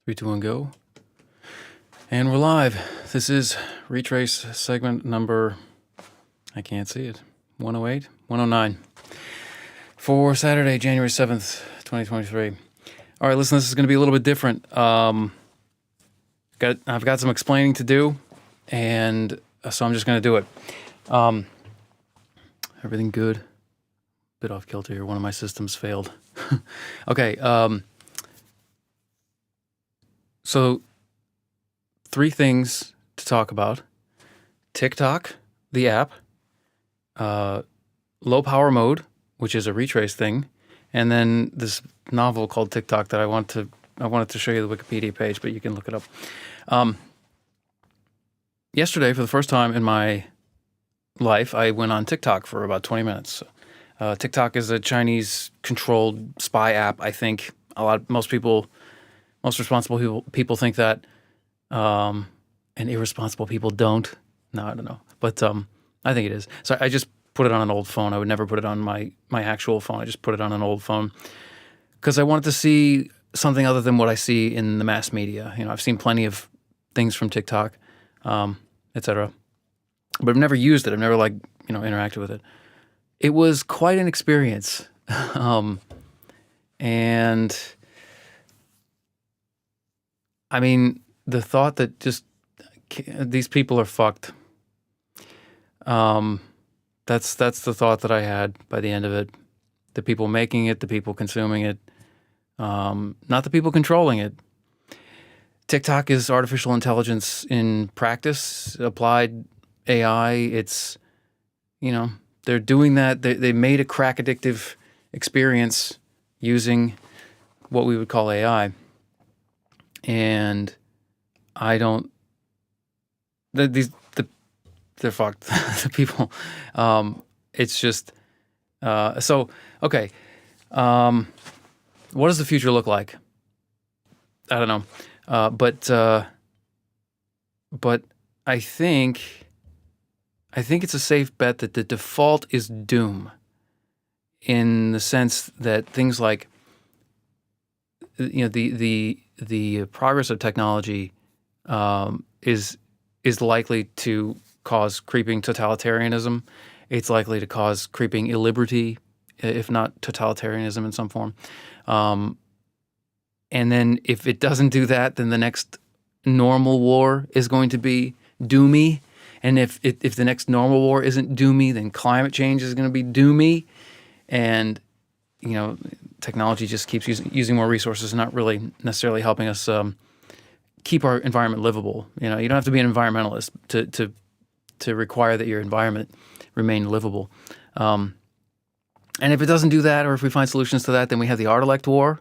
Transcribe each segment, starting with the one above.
3, 2, 1, go. And we're live. This is Retraice segment number, I can't see it, 108, 109 for Saturday, January 7th, 2023. All right, listen, this is going to be a little bit different. I've got some explaining to do, and so I'm just going to do it. Everything good? Bit off kilter here. One of my systems failed. Okay. So 3 things to talk about: Tik-Tok, the app, low power mode, which is a Retraice thing, and then this novel called Tik-Tok that I wanted to show you the Wikipedia page, but you can look it up. Yesterday, for the first time in my life, I went on TikTok for about 20 minutes. TikTok is a Chinese-controlled spy app. I think most responsible people think that, and irresponsible people don't. No, I don't know, but I think it is. So I just put it on an old phone. I would never put it on my actual phone. I just put it on an old phone because I wanted to see something other than what I see in the mass media. You know, I've seen plenty of things from TikTok, etc., but I've never used it. I've never interacted with it. It was quite an experience, and I mean, the thought that just these people are fucked. That's the thought that I had by the end of it. The people making it, the people consuming it, not the people controlling it. TikTok is artificial intelligence in practice, applied AI. It's, they're doing that. They made a crack addictive experience using what we would call AI. And I don't. They're fucked. The people. It's just. So okay. What does the future look like? I don't know. But I think it's a safe bet that the default is doom. In the sense that things like, the progress of technology is likely to cause creeping totalitarianism. It's likely to cause creeping illiberty, if not totalitarianism in some form. And then if it doesn't do that, then the next normal war is going to be doomy. And if the next normal war isn't doomy, then climate change is going to be doomy. And technology just keeps using more resources, not really necessarily helping us keep our environment livable. You don't have to be an environmentalist to require that your environment remain livable. And if it doesn't do that, or if we find solutions to that, then we have the Art-elect war,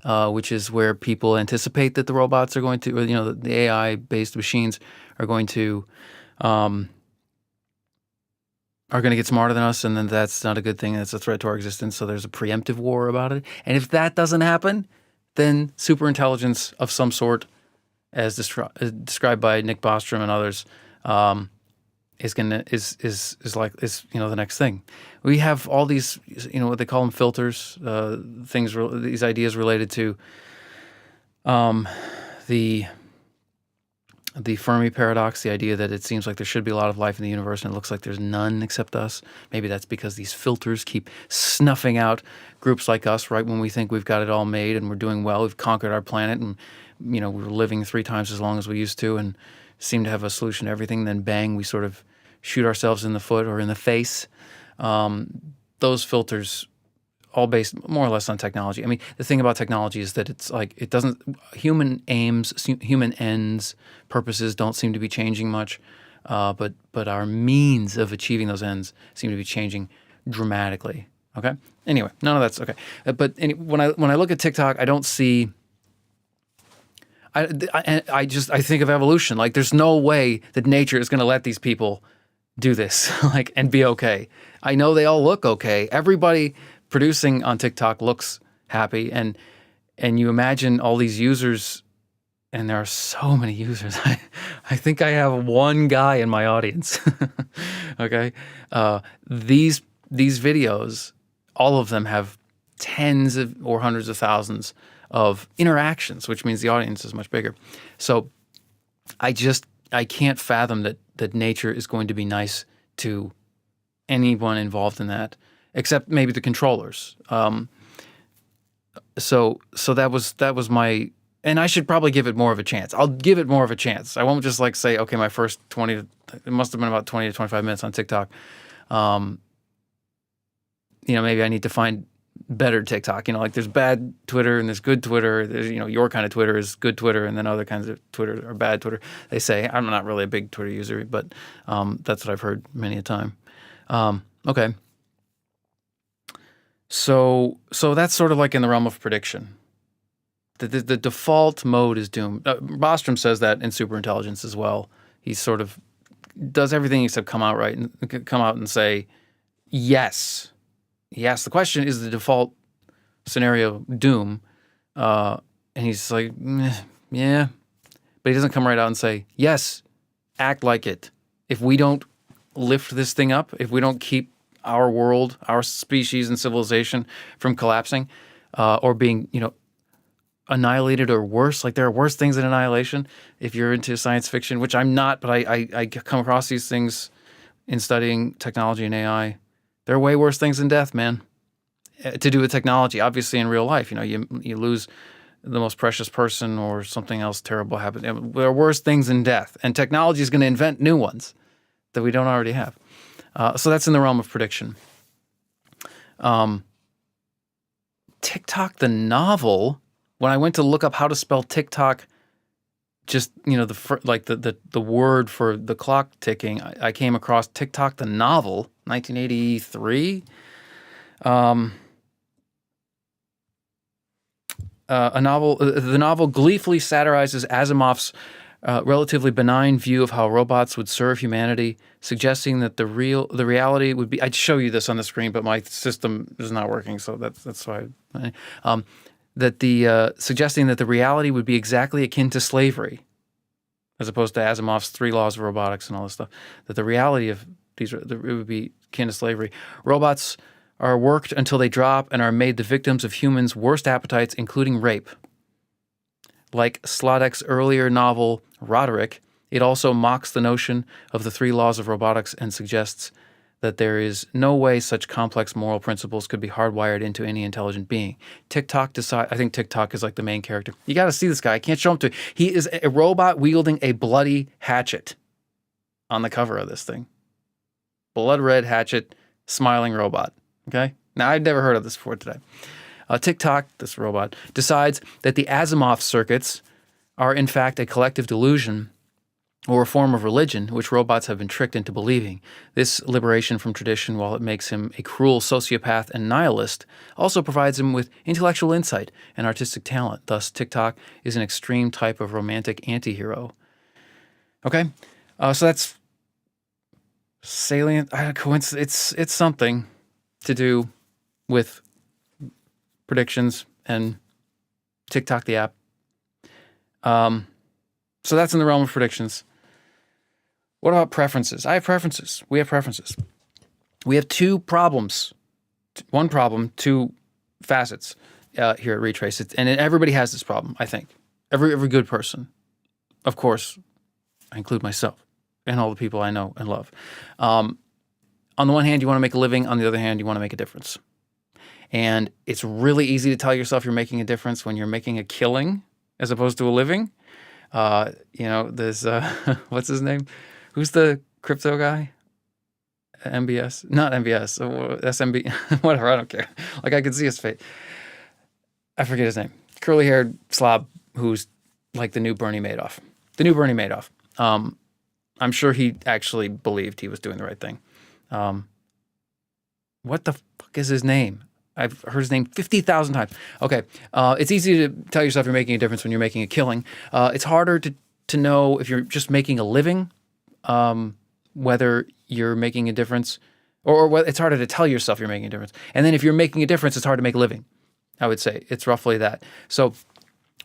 which is where people anticipate that the robots are going to, or, the AI-based machines are going to get smarter than us, and then that's not a good thing. That's a threat to our existence. So there's a preemptive war about it. And if that doesn't happen, then superintelligence of some sort, as described by Nick Bostrom and others, is the next thing. We have all these, what they call them, filters, these ideas related to the Fermi paradox, the idea that it seems like there should be a lot of life in the universe and it looks like there's none except us. Maybe that's because these filters keep snuffing out groups like us right when we think we've got it all made and we're doing well. We've conquered our planet and, we're living 3 times as long as we used to and seem to have a solution to everything. Then bang, we sort of shoot ourselves in the foot or in the face. Those filters, all based more or less on technology. I mean, the thing about technology is that it's like it doesn't. Human aims, human ends, purposes don't seem to be changing much, but our means of achieving those ends seem to be changing dramatically. Okay. Anyway, none of that's okay. But when I look at TikTok, I don't see. I think of evolution. Like, there's no way that nature is going to let these people do this, and be okay. I know they all look okay. Everybody producing on TikTok looks happy, and you imagine all these users, and there are so many users. I think I have one guy in my audience. Okay, these videos, all of them have tens of or hundreds of thousands of interactions, which means the audience is much bigger. So I can't fathom that nature is going to be nice to anyone involved in that, except maybe the controllers. So that was my, and I should probably give it more of a chance. I'll give it more of a chance. I won't just like say, okay, my first it must have been about 20 to 25 minutes on TikTok. Maybe I need to find better TikTok. Like there's bad Twitter and there's good Twitter. There's, your kind of Twitter is good Twitter, and then other kinds of Twitter are bad Twitter. They say. I'm not really a big Twitter user, but that's what I've heard many a time. Okay. So that's sort of like in the realm of prediction. The default mode is doom. Bostrom says that in Superintelligence as well. He sort of does everything except come out and say, yes. He asks the question, is the default scenario doom? And he's like, yeah. But he doesn't come right out and say, yes, act like it. If we don't lift this thing up, if we don't keep our world, our species and civilization from collapsing or being, annihilated or worse, like there are worse things than annihilation if you're into science fiction, which I'm not, but I come across these things in studying technology and AI. There are way worse things than death, man, to do with technology. Obviously, in real life, you lose the most precious person or something else terrible happens. There are worse things than death, and technology is going to invent new ones that we don't already have. So that's in the realm of prediction. TikTok, the novel, when I went to look up how to spell TikTok, just, the word for the clock ticking, I came across TikTok, the novel, 1983. The novel gleefully satirizes Asimov's relatively benign view of how robots would serve humanity, suggesting that the reality would be. I'd show you this on the screen, but my system is not working, so that's why. Suggesting that the reality would be exactly akin to slavery, as opposed to Asimov's 3 laws of robotics and all this stuff. That the reality of it would be akin to slavery. Robots are worked until they drop and are made the victims of humans' worst appetites, including rape. Like Slodek's earlier novel, Roderick, it also mocks the notion of the 3 laws of robotics and suggests that there is no way such complex moral principles could be hardwired into any intelligent being. I think TikTok is like the main character. You got to see this guy. I can't show him to you. He is a robot wielding a bloody hatchet on the cover of this thing. Blood red hatchet, smiling robot. Okay? Now, I'd never heard of this before today. TikTok, this robot, decides that the Asimov circuits are in fact a collective delusion or a form of religion which robots have been tricked into believing. This liberation from tradition, while it makes him a cruel sociopath and nihilist, also provides him with intellectual insight and artistic talent. Thus, TikTok is an extreme type of romantic anti-hero. Okay? So that's salient. It's something to do with predictions and TikTok, the app. So that's in the realm of predictions. What about preferences? I have preferences. We have preferences. We have 2 problems. 1 problem, 2 facets here at Retraice. And everybody has this problem, I think. Every good person. Of course, I include myself and all the people I know and love. On the one hand, you want to make a living. On the other hand, you want to make a difference. And it's really easy to tell yourself you're making a difference when you're making a killing as opposed to a living. There's, what's his name? Who's the crypto guy? MBS? Not MBS. SMB? Whatever, I don't care. Like, I could see his face. I forget his name. Curly-haired slob who's like the new Bernie Madoff. The new Bernie Madoff. I'm sure he actually believed he was doing the right thing. What the fuck is his name? I've heard his name 50,000 times. Okay. It's easy to tell yourself you're making a difference when you're making a killing. It's harder to know if you're just making a living, whether you're making a difference, or it's harder to tell yourself you're making a difference. And then if you're making a difference, it's hard to make a living. I would say it's roughly that. So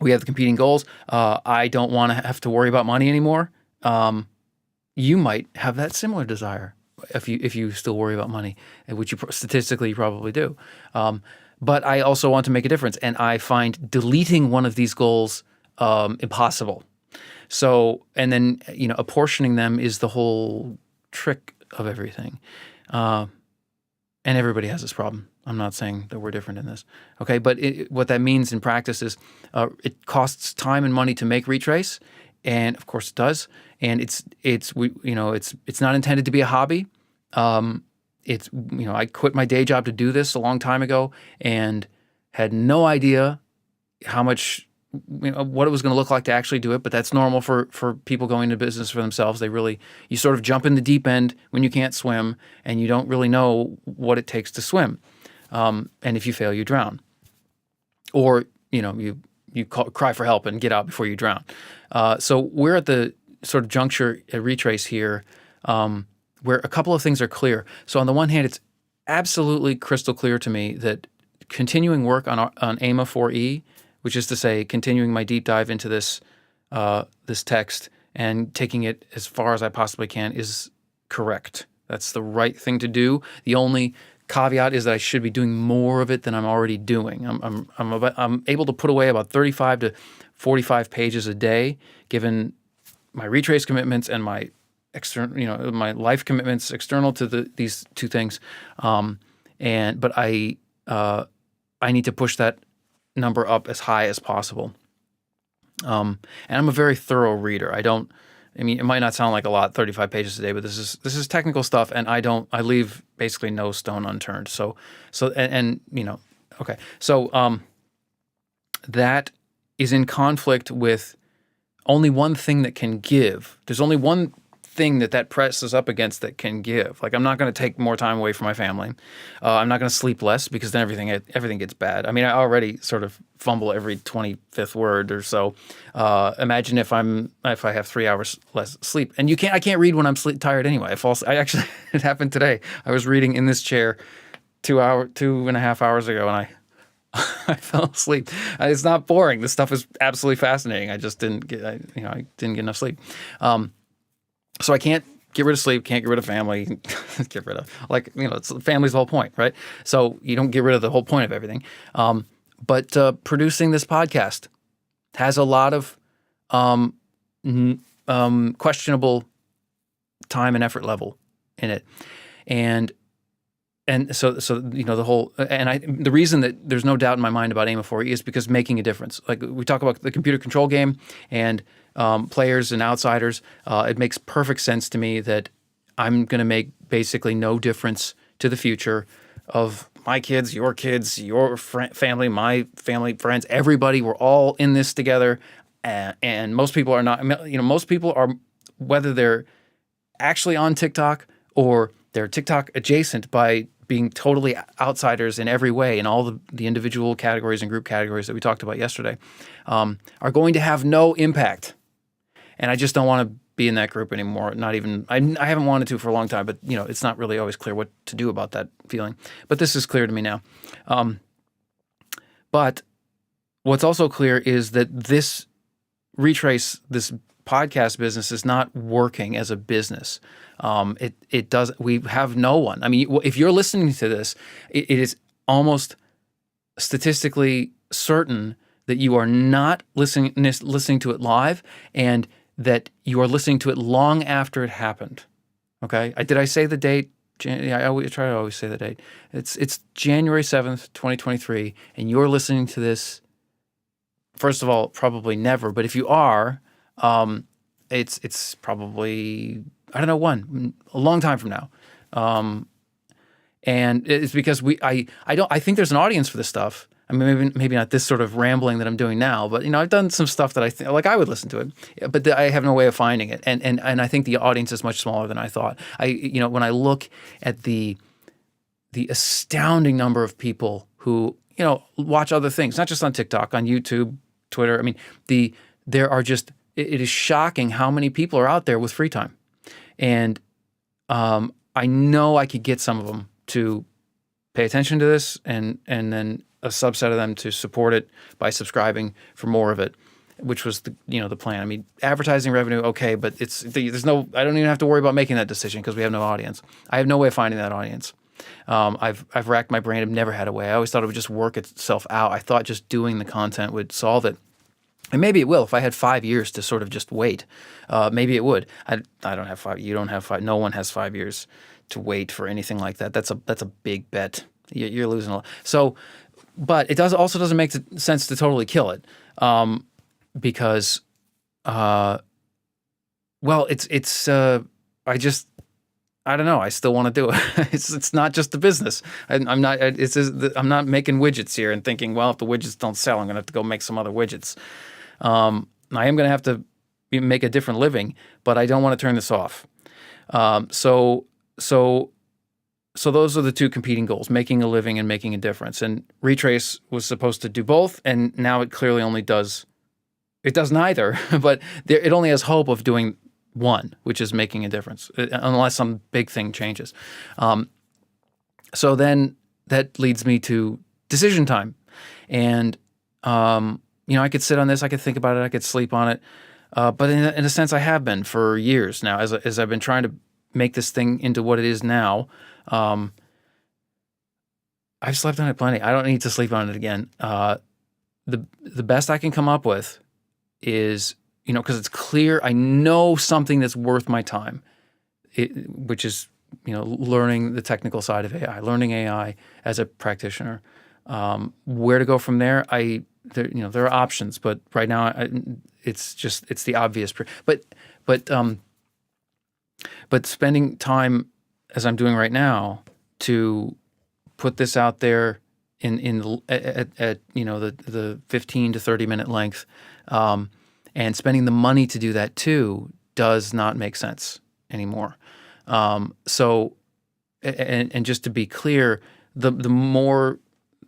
we have the competing goals. I don't want to have to worry about money anymore. You might have that similar desire if you still worry about money, which you statistically you probably do. but I also want to make a difference, and I find deleting one of these goals impossible. So, and then apportioning them is the whole trick of everything. And everybody has this problem. I'm not saying that we're different in this, okay? But what that means in practice is it costs time and money to make Retraice, and of course it does. And it's not intended to be a hobby. I quit my day job to do this a long time ago, and had no idea how much what it was going to look like to actually do it. But that's normal for people going into business for themselves. You sort of jump in the deep end when you can't swim, and you don't really know what it takes to swim. And if you fail, you drown, or you cry for help and get out before you drown. So we're at the sort of juncture at Retraice here, where a couple of things are clear. So on the one hand, it's absolutely crystal clear to me that continuing work on AIMA4e, which is to say continuing my deep dive into this text and taking it as far as I possibly can, is correct. That's the right thing to do. The only caveat is that I should be doing more of it than I'm already doing. I'm able to put away about 35 to 45 pages a day, given my Retraice commitments and my external, my life commitments external to these two things. But I need to push that number up as high as possible. And I'm a very thorough reader. It might not sound like a lot, 35 pages a day, but this is technical stuff, and I leave basically no stone unturned. Okay. So that is in conflict with only one thing that can give. There's only one thing that presses up against that can give. Like, I'm not going to take more time away from my family. I'm not going to sleep less, because then everything gets bad. I mean, I already sort of fumble every 25th word or so. Imagine if I have 3 hours less sleep, and I can't read when I'm tired anyway. It happened today. I was reading in this chair 2.5 hours ago, and I fell asleep. It's not boring. This stuff is absolutely fascinating. I just didn't get enough sleep. So I can't get rid of sleep, can't get rid of family, family's the whole point, right? So you don't get rid of the whole point of everything. But producing this podcast has a lot of questionable time and effort level in it. And so the reason that there's no doubt in my mind about AIMA4e is because making a difference. Like, we talk about the computer control game and players and outsiders, it makes perfect sense to me that I'm going to make basically no difference to the future of my kids, your family, my family, friends, everybody. We're all in this together, and most people are not. Most people are, whether they're actually on TikTok or they're TikTok adjacent by being totally outsiders in every way, in all the individual categories and group categories that we talked about yesterday, are going to have no impact. And I just don't want to be in that group anymore. Not even, I haven't wanted to for a long time, but it's not really always clear what to do about that feeling. But this is clear to me now. But what's also clear is that this Retraice, this podcast business, is not working as a business. It does. We have no one. I mean, if you're listening to this, it is almost statistically certain that you are not listening to it live, and that you are listening to it long after it happened. Okay? Did I say the date? I try to always say the date. It's January 7th, 2023, and you're listening to this, first of all, probably never, but if you are, it's probably, I don't know, a long time from now. And it's because I think there's an audience for this stuff. I mean, maybe not this sort of rambling that I'm doing now, but I've done some stuff that I think, like, I would listen to it, but I have no way of finding it. And I think the audience is much smaller than I thought. When I look at the astounding number of people who, watch other things, not just on TikTok, on YouTube, Twitter. I mean, there are just, it is shocking how many people are out there with free time. And I know I could get some of them to pay attention to this, and then a subset of them to support it by subscribing for more of it, which was the plan. I mean, advertising revenue, okay, but I don't even have to worry about making that decision because we have no audience. I have no way of finding that audience. I've racked my brain. I've never had a way. I always thought it would just work itself out. I thought just doing the content would solve it. And maybe it will. If I had 5 years to sort of just wait, maybe it would. I don't have 5. You don't have 5. No one has 5 years to wait for anything like that. That's a big bet. You're losing a lot. So, but it also doesn't make sense to totally kill it, because, well, I don't know. I still want to do it. It's not just the business. I'm not making widgets here and thinking, well, if the widgets don't sell, I'm going to have to go make some other widgets. I am going to have to make a different living, but I don't want to turn this off. So those are the two competing goals: making a living and making a difference. And Retraice was supposed to do both, and now it clearly only does. It does neither, but it only has hope of doing one, which is making a difference, unless some big thing changes. So then that leads me to decision time. And, I could sit on this, I could think about it, I could sleep on it. But in a sense, I have been for years now, as I've been trying to make this thing into what it is now. I've slept on it plenty. I don't need to sleep on it again. The best I can come up with is, because it's clear, I know something that's worth my time, which is, learning the technical side of AI, learning AI as a practitioner. Where to go from there? There are options, but right now it's the obvious. But spending time, as I'm doing right now, to put this out there at the 15 to 30 minute length, and spending the money to do that too does not make sense anymore. So just to be clear, the more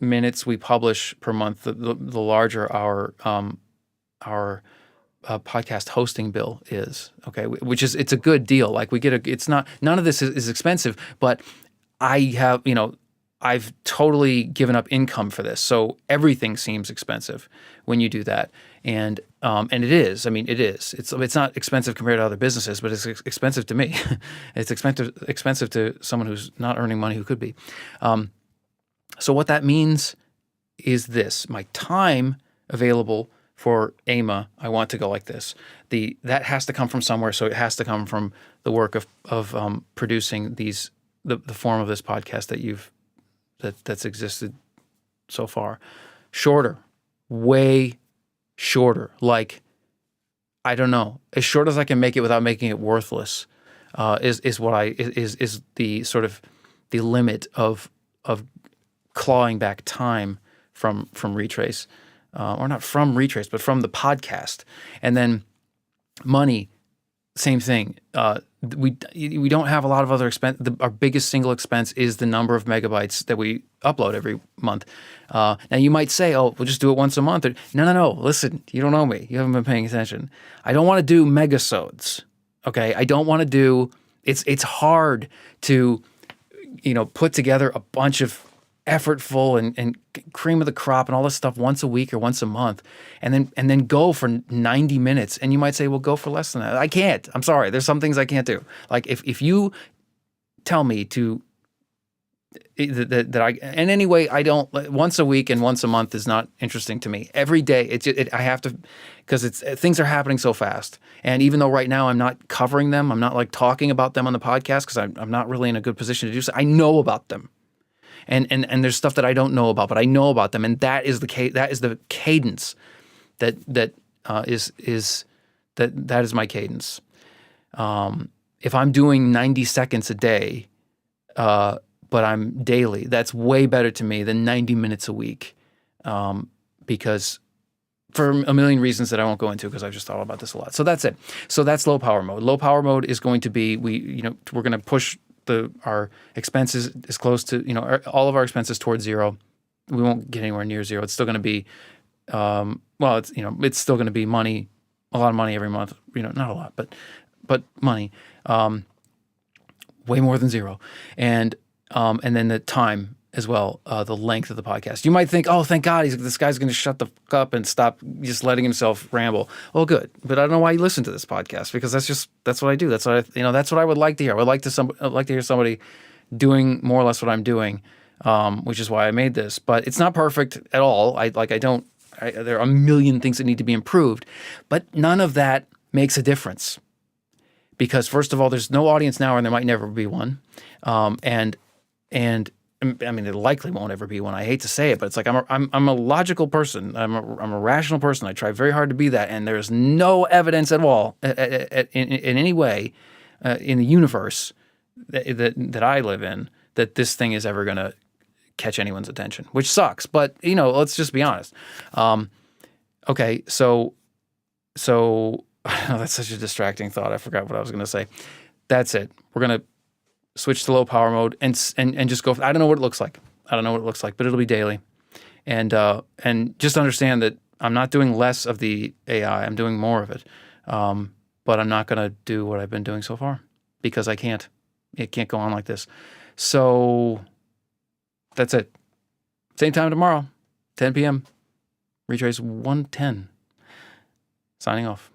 minutes we publish per month, the larger our podcast hosting bill is. Okay, it's a good deal. Like none of this is expensive, but I've totally given up income for this. So everything seems expensive when you do that. And it is. I mean, it is. It's not expensive compared to other businesses, but it's expensive to me. It's expensive to someone who's not earning money who could be. So what that means is this: my time available for AIMA, I want to go like this. That has to come from somewhere. So it has to come from the work of producing the form of this podcast that's existed so far. Shorter, way shorter. Like, I don't know, as short as I can make it without making it worthless, is the sort of the limit of clawing back time from Retraice, or not from Retraice, but from the podcast. And then money, same thing. We don't have a lot of other expense. Our biggest single expense is the number of megabytes that we upload every month. Now you might say, "Oh, we'll just do it once a month." No. Listen, you don't know me. You haven't been paying attention. I don't want to do megasodes. Okay, I don't want to do. It's hard to, put together a bunch of effortful and cream of the crop and all this stuff once a week or once a month, and then go for 90 minutes. And you might say, well, go for less than that. I can't. I'm sorry. There's some things I can't do. Like if you tell me to that I, and anyway, I don't, once a week and once a month is not interesting to me. Every day I have to, because things are happening so fast. And even though right now I'm not covering them, I'm not like talking about them on the podcast because I'm not really in a good position to do so. I know about them. And there's stuff that I don't know about, but I know about them, and that is the cadence that is my cadence. If I'm doing 90 seconds a day, but I'm daily, that's way better to me than 90 minutes a week, because for a million reasons that I won't go into, because I've just thought about this a lot. So that's it. So that's low power mode. Low power mode is going to be we're going to push our expenses as close to, all of our expenses towards zero. We won't get anywhere near zero. It's still going to be, it's still going to be money, a lot of money every month. Not a lot, but money, way more than zero, and then the time as well, the length of the podcast. You might think, oh, thank God, this guy's going to shut the fuck up and stop just letting himself ramble. Well, good, but I don't know why you listen to this podcast, because that's what I do. That's what that's what I would like to hear. I would like to hear somebody doing more or less what I'm doing, which is why I made this. But it's not perfect at all. There are a million things that need to be improved, but none of that makes a difference. Because first of all, there's no audience now, and there might never be one. And I mean, there likely won't ever be one. I hate to say it, but it's like I'm a logical person. I'm a rational person. I try very hard to be that, and there's no evidence at all in any way in the universe that I live in that this thing is ever going to catch anyone's attention, which sucks. But let's just be honest. Okay, so that's such a distracting thought. I forgot what I was going to say. That's it. We're going to switch to low power mode and just go. I don't know what it looks like. But it'll be daily. And just understand that I'm not doing less of the AI. I'm doing more of it. But I'm not going to do what I've been doing so far because I can't. It can't go on like this. So that's it. Same time tomorrow, 10 p.m. Retraice 110. Signing off.